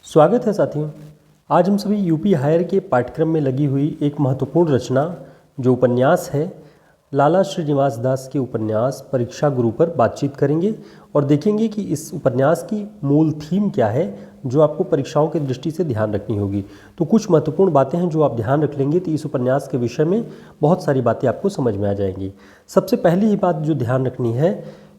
स्वागत है साथियों। आज हम सभी यूपी हायर के पाठ्यक्रम में लगी हुई एक महत्वपूर्ण रचना जो उपन्यास है लाला श्रीनिवास दास के उपन्यास परीक्षा गुरु पर बातचीत करेंगे और देखेंगे कि इस उपन्यास की मूल थीम क्या है जो आपको परीक्षाओं की दृष्टि से ध्यान रखनी होगी। तो कुछ महत्वपूर्ण बातें हैं जो आप ध्यान रख लेंगे तो इस उपन्यास के विषय में बहुत सारी बातें आपको समझ में आ जाएंगी। सबसे पहली ही बात जो ध्यान रखनी है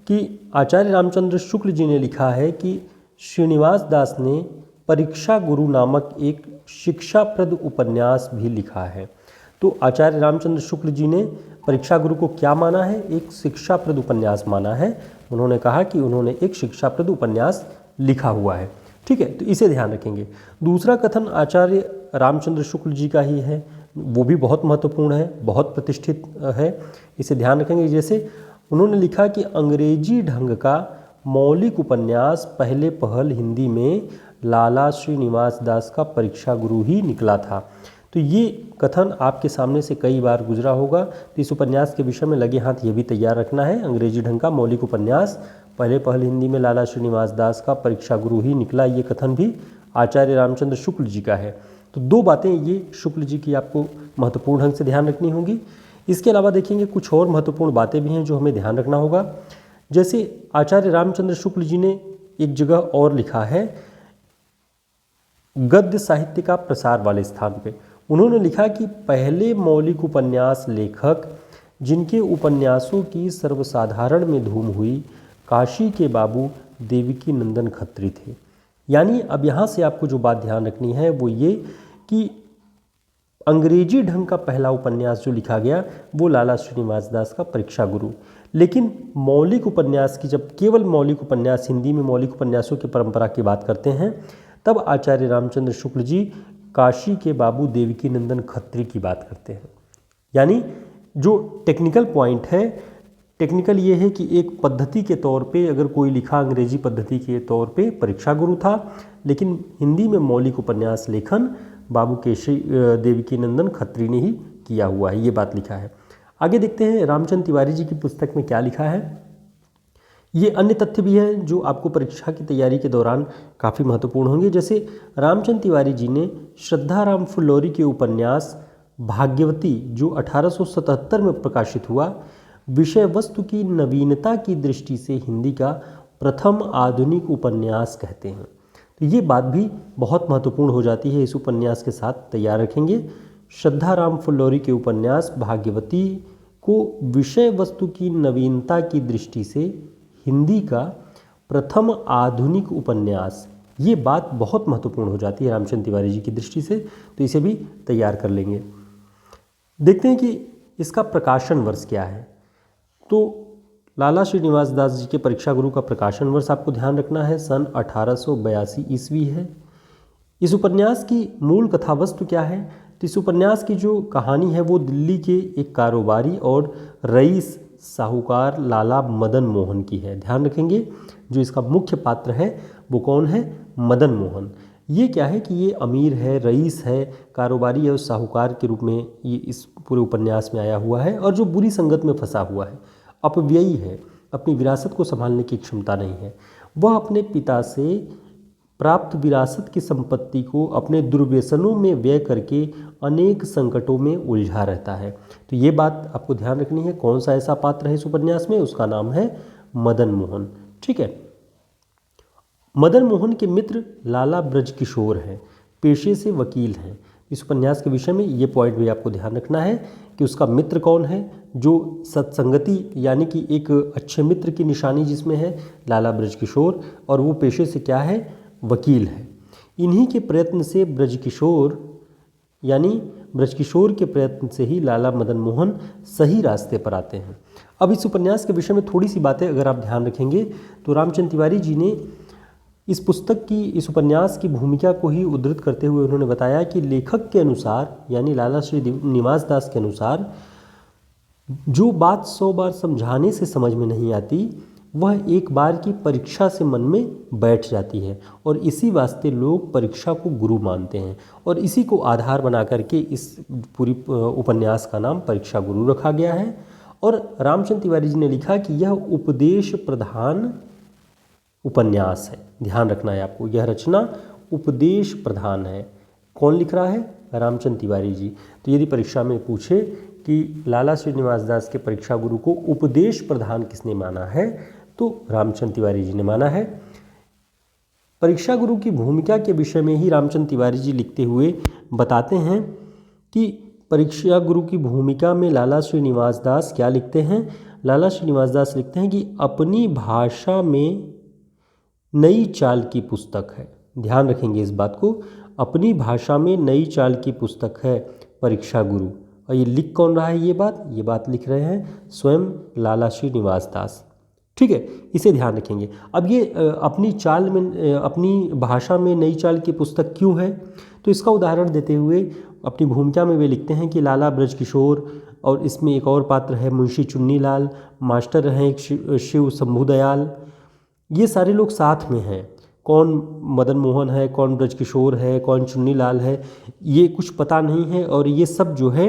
कि आचार्य रामचंद्र शुक्ल जी ने लिखा है कि श्रीनिवास दास ने परीक्षा गुरु नामक एक शिक्षाप्रद उपन्यास भी लिखा है। तो आचार्य रामचंद्र शुक्ल जी ने परीक्षा गुरु को क्या माना है? एक शिक्षाप्रद उपन्यास माना है। उन्होंने कहा कि उन्होंने एक शिक्षाप्रद उपन्यास लिखा हुआ है। ठीक है, तो इसे ध्यान रखेंगे। दूसरा कथन आचार्य रामचंद्र शुक्ल जी का ही है, वो भी बहुत महत्वपूर्ण है, बहुत प्रतिष्ठित है, इसे ध्यान रखेंगे। जैसे उन्होंने लिखा कि अंग्रेजी ढंग का मौलिक उपन्यास पहले पहल हिंदी में लाला श्रीनिवास दास का परीक्षा गुरु ही निकला था। तो ये कथन आपके सामने से कई बार गुजरा होगा। तो इस उपन्यास के विषय में लगे हाथ ये भी तैयार रखना है। अंग्रेजी ढंग का मौलिक उपन्यास पहले पहल हिंदी में लाला श्रीनिवास दास का परीक्षा गुरु ही निकला, ये कथन भी आचार्य रामचंद्र शुक्ल जी का है। तो दो बातें ये शुक्ल जी की आपको महत्वपूर्ण ढंग से ध्यान रखनी होगी। इसके अलावा देखेंगे कुछ और महत्वपूर्ण बातें भी हैं जो हमें ध्यान रखना होगा। जैसे आचार्य रामचंद्र शुक्ल जी ने एक जगह और लिखा है गद्य साहित्य का प्रसार वाले स्थान पे उन्होंने लिखा कि पहले मौलिक उपन्यास लेखक जिनके उपन्यासों की सर्वसाधारण में धूम हुई काशी के बाबू देवकी नंदन खत्री थे। यानी अब यहाँ से आपको जो बात ध्यान रखनी है वो ये कि अंग्रेजी ढंग का पहला उपन्यास जो लिखा गया वो लाला श्रीनिवास दास का परीक्षा गुरु। लेकिन मौलिक उपन्यास की, जब केवल मौलिक उपन्यास, हिंदी में मौलिक उपन्यासों की परंपरा की बात करते हैं, तब आचार्य रामचंद्र शुक्ल जी काशी के बाबू देवकी नंदन खत्री की बात करते हैं। यानी जो टेक्निकल पॉइंट है, टेक्निकल ये है कि एक पद्धति के तौर पे अगर कोई लिखा अंग्रेजी पद्धति के तौर पे परीक्षा गुरु था, लेकिन हिंदी में मौलिक उपन्यास लेखन बाबू केशरी देवकी नंदन खत्री ने ही किया हुआ है, ये बात लिखा है। आगे देखते हैं रामचंद्र तिवारी जी की पुस्तक में क्या लिखा है। ये अन्य तथ्य भी हैं जो आपको परीक्षा की तैयारी के दौरान काफ़ी महत्वपूर्ण होंगे। जैसे रामचंद्र तिवारी जी ने श्रद्धाराम फुल्लौरी के उपन्यास भाग्यवती जो 1877 में प्रकाशित हुआ, विषय वस्तु की नवीनता की दृष्टि से हिंदी का प्रथम आधुनिक उपन्यास कहते हैं। तो ये बात भी बहुत महत्वपूर्ण हो जाती है, इस उपन्यास के साथ तैयार रखेंगे। श्रद्धाराम फुल्लौरी के उपन्यास भाग्यवती को विषय वस्तु की नवीनता की दृष्टि से हिंदी का प्रथम आधुनिक उपन्यास, ये बात बहुत महत्वपूर्ण हो जाती है रामचंद्र तिवारी जी की दृष्टि से, तो इसे भी तैयार कर लेंगे। देखते हैं कि इसका प्रकाशन वर्ष क्या है। तो लाला श्रीनिवास दास जी के परीक्षा गुरु का प्रकाशन वर्ष आपको ध्यान रखना है, सन 1882 ईस्वी है। इस उपन्यास की मूल कथा वस्तु क्या है? तो इस उपन्यास की जो कहानी है वो दिल्ली के एक कारोबारी और रईस साहूकार लाला मदन मोहन की है। ध्यान रखेंगे जो इसका मुख्य पात्र है वो कौन है? मदन मोहन। ये क्या है कि ये अमीर है, रईस है, कारोबारी है और साहूकार के रूप में ये इस पूरे उपन्यास में आया हुआ है और जो बुरी संगत में फंसा हुआ है, अपव्ययी है, अपनी विरासत को संभालने की क्षमता नहीं है। वह अपने पिता से प्राप्त विरासत की संपत्ति को अपने दुर्व्यसनों में व्यय करके अनेक संकटों में उलझा रहता है। तो ये बात आपको ध्यान रखनी है। कौन सा ऐसा पात्र है इस उपन्यास में? उसका नाम है मदन मोहन। ठीक है, मदन मोहन के मित्र लाला ब्रजकिशोर हैं, पेशे से वकील हैं। इस उपन्यास के विषय में ये पॉइंट भी आपको ध्यान रखना है कि उसका मित्र कौन है, जो सत्संगति यानी कि एक अच्छे मित्र की निशानी जिसमें है लाला ब्रजकिशोर, और वो पेशे से क्या है? वकील है। इन्हीं के प्रयत्न से ब्रजकिशोर के प्रयत्न से ही लाला मदन मोहन सही रास्ते पर आते हैं। अब इस उपन्यास के विषय में थोड़ी सी बातें अगर आप ध्यान रखेंगे तो रामचंद्र तिवारी जी ने इस पुस्तक की, इस उपन्यास की भूमिका को ही उद्धृत करते हुए उन्होंने बताया कि लेखक के अनुसार यानी लाला श्रीनिवास दास के अनुसार जो बात 100 बार समझाने से समझ में नहीं आती वह एक बार की परीक्षा से मन में बैठ जाती है, और इसी वास्ते लोग परीक्षा को गुरु मानते हैं और इसी को आधार बना करके इस पूरी उपन्यास का नाम परीक्षा गुरु रखा गया है। और रामचंद्र तिवारी जी ने लिखा कि यह उपदेश प्रधान उपन्यास है। ध्यान रखना है आपको, यह रचना उपदेश प्रधान है। कौन लिख रहा है? रामचंद्र तिवारी जी। तो यदि परीक्षा में पूछे कि लाला श्रीनिवास दास के परीक्षा गुरु को उपदेश प्रधान किसने माना है, तो रामचंद्र तिवारी जी ने माना है। परीक्षा गुरु की भूमिका के विषय में ही रामचंद्र तिवारी जी लिखते हुए बताते हैं कि परीक्षा गुरु की भूमिका में लाला श्रीनिवास दास क्या लिखते हैं? लाला श्रीनिवास दास लिखते हैं कि अपनी भाषा में नई चाल की पुस्तक है। ध्यान रखेंगे इस बात को, अपनी भाषा में नई चाल की पुस्तक है परीक्षा गुरु। और ये लिख कौन रहा है? ये बात लिख रहे हैं स्वयं लाला श्रीनिवास दास। ठीक है, इसे ध्यान रखेंगे। अब ये अपनी चाल में, अपनी भाषा में नई चाल की पुस्तक क्यों है, तो इसका उदाहरण देते हुए अपनी भूमिका में वे लिखते हैं कि लाला ब्रजकिशोर, और इसमें एक और पात्र है मुंशी चुन्नीलाल, मास्टर हैं एक शिव शंभुदयाल, ये सारे लोग साथ में हैं। कौन मदन मोहन है, कौन ब्रजकिशोर है, कौन चुन्नीलाल है, ये कुछ पता नहीं है। और ये सब जो है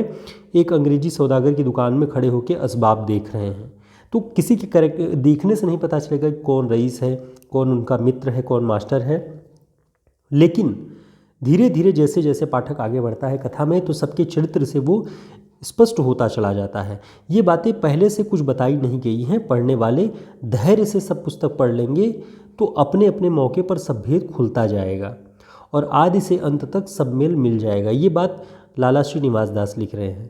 एक अंग्रेजी सौदागर की दुकान में खड़े होकर असबाब देख रहे हैं। तो किसी के कैरेक्टर देखने से नहीं पता चलेगा कि कौन रईस है, कौन उनका मित्र है, कौन मास्टर है। लेकिन धीरे धीरे जैसे जैसे पाठक आगे बढ़ता है कथा में, तो सबके चरित्र से वो स्पष्ट होता चला जाता है। ये बातें पहले से कुछ बताई नहीं गई हैं। पढ़ने वाले धैर्य से सब पुस्तक पढ़ लेंगे तो अपने अपने मौके पर सब भेद खुलता जाएगा और आदि से अंत तक सब मेल मिल जाएगा। ये बात लाला श्रीनिवास दास लिख रहे हैं।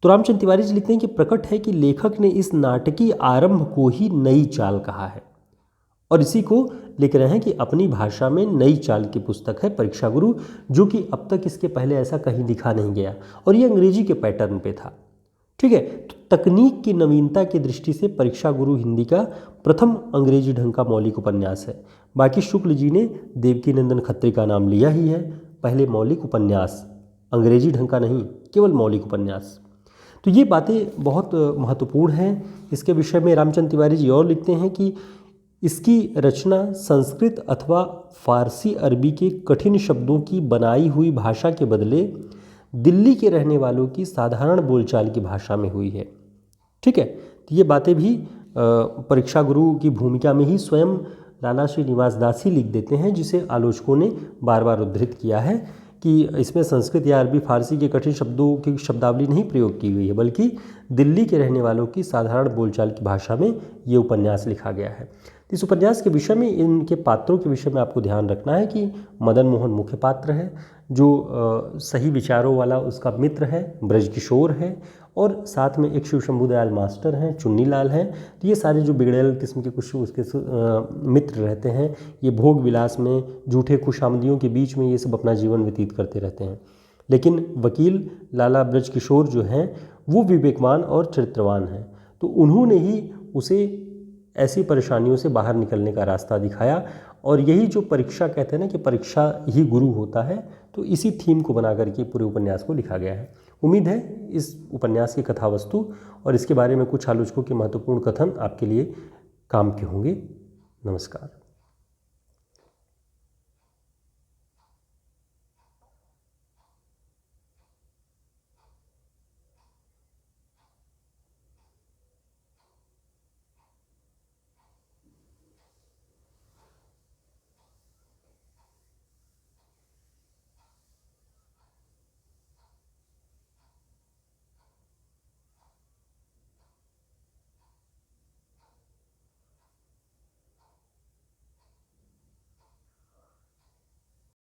तो रामचंद्र तिवारी जी लिखते हैं कि प्रकट है कि लेखक ने इस नाटकीय आरंभ को ही नई चाल कहा है, और इसी को लिख रहे हैं कि अपनी भाषा में नई चाल की पुस्तक है परीक्षा गुरु, जो कि अब तक इसके पहले ऐसा कहीं लिखा नहीं गया, और ये अंग्रेजी के पैटर्न पे था। ठीक है, तो तकनीक की नवीनता की दृष्टि से परीक्षा गुरु हिंदी का प्रथम अंग्रेजी ढंग का मौलिक उपन्यास है। बाकी शुक्ल जी ने देवकीनंदन खत्री का नाम लिया ही है, पहले मौलिक उपन्यास, अंग्रेजी ढंग का नहीं, केवल मौलिक उपन्यास। तो ये बातें बहुत महत्वपूर्ण हैं। इसके विषय में रामचंद्र तिवारी जी और लिखते हैं कि इसकी रचना संस्कृत अथवा फारसी अरबी के कठिन शब्दों की बनाई हुई भाषा के बदले दिल्ली के रहने वालों की साधारण बोलचाल की भाषा में हुई है। ठीक है, तो ये बातें भी परीक्षा गुरु की भूमिका में ही स्वयं लाला श्रीनिवास दास ही लिख देते हैं, जिसे आलोचकों ने बार बार उद्धृत किया है कि इसमें संस्कृत या अरबी फारसी के कठिन शब्दों की शब्दावली नहीं प्रयोग की गई है, बल्कि दिल्ली के रहने वालों की साधारण बोलचाल की भाषा में ये उपन्यास लिखा गया है। इस उपन्यास के विषय में, इनके पात्रों के विषय में आपको ध्यान रखना है कि मदन मोहन मुख्य पात्र है, जो सही विचारों वाला उसका मित्र है, ब्रजकिशोर है, और साथ में एक शिव शंभुदयाल मास्टर हैं, चुन्नीलाल हैं। तो ये सारे जो बिगड़ैल किस्म के कुछ उसके मित्र रहते हैं, ये भोग विलास में, झूठे खुशामदियों के बीच में ये सब अपना जीवन व्यतीत करते रहते हैं। लेकिन वकील लाला ब्रजकिशोर जो हैं वो विवेकवान और चरित्रवान हैं, तो उन्होंने ही उसे ऐसी परेशानियों से बाहर निकलने का रास्ता दिखाया। और यही जो परीक्षा कहते हैं ना कि परीक्षा ही गुरु होता है, तो इसी थीम को बना करके पूरे उपन्यास को लिखा गया है। उम्मीद है इस उपन्यास की कथावस्तु और इसके बारे में कुछ आलोचकों के महत्वपूर्ण कथन आपके लिए काम के होंगे। नमस्कार।